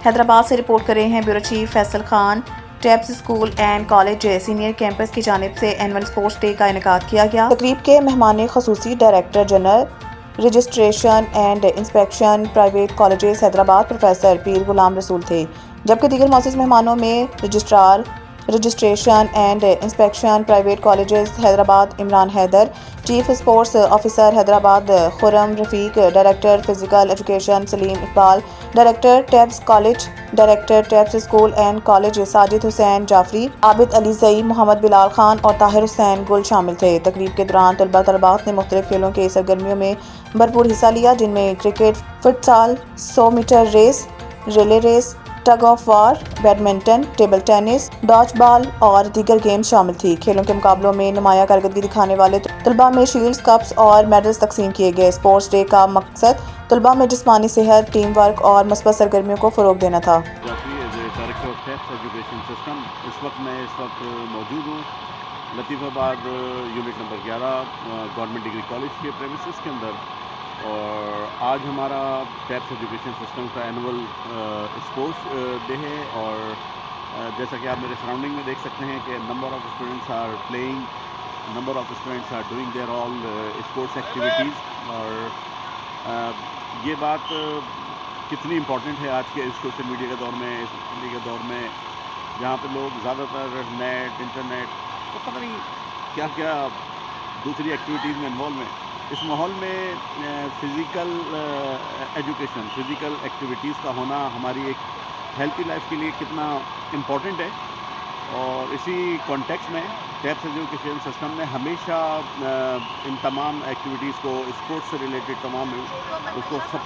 حیدرآباد سے رپورٹ کر رہے ہیں بیورو چیف فیصل خان۔ ٹیبس school and college senior campus کی جانب سے اینول اسپورٹس ڈے کا انعقاد کیا گیا۔ تقریب کے مہمان خصوصی director general registration and inspection private colleges Hyderabad professor Pir Ghulam Rasool تھے، جبکہ دیگر معزز مہمانوں میں registrar registration and inspection private colleges Hyderabad Imran Haider, chief sports officer Hyderabad Khurram Rafiq, director physical education Saleem Iqbal, director Tabs college, director Tabs school and college Sajid Hussain Jafri, Abid Ali Zai, Muhammad Bilal Khan اور طاہر حسین گل شامل تھے۔ تقریب کے دوران طلباء نے مختلف کھیلوں کے سرگرمیوں میں بھرپور حصہ لیا، جن میں cricket, futsal, 100 meter race, relay race, tug of war, badminton, table tennis, dodge ball اور دیگر گیمز شامل تھی۔ کھیلوں کے مقابلوں میں نمایاں کارکردگی دکھانے والے طلباء میں شیلڈز، کپس اور میڈلز تقسیم کیے گئے۔ اسپورٹس ڈے کا مقصد طلباء میں جسمانی صحت، ٹیم ورک اور مثبت سرگرمیوں کو فروغ دینا تھا۔ Director of tabs education system میں اس وقت موجود ہوں لطیف آباد unit number 11 government degree college کے پریمیسز کے اندر، اور آج ہمارا ٹیبس ایجوکیشن سسٹم کا اینول اسپورٹس ڈے ہے، اور جیسا کہ آپ میرے سراؤنڈنگ میں دیکھ سکتے ہیں کہ number of students are playing, number of students are doing their all sports activities, اور یہ بات کتنی امپورٹنٹ ہے آج کے اس سوشل میڈیا کے دور میں جہاں پہ لوگ زیادہ تر نیٹ، انٹرنیٹ اور پتہ نہیں کیا کیا دوسری ایکٹیویٹیز میں انوالو ہیں۔ اس ماحول میں فزیکل ایجوکیشن، فزیکل ایکٹیویٹیز کا ہونا ہماری ایک ہیلتھی لائف کے لیے کتنا امپورٹنٹ ہے، اور اسی کانٹیکس میں ٹیبس ایجوکیشن سسٹم نے ہمیشہ ان تمام ایکٹیویٹیز کو، اسپورٹس سے ریلیٹڈ تمام اس کو سپورٹ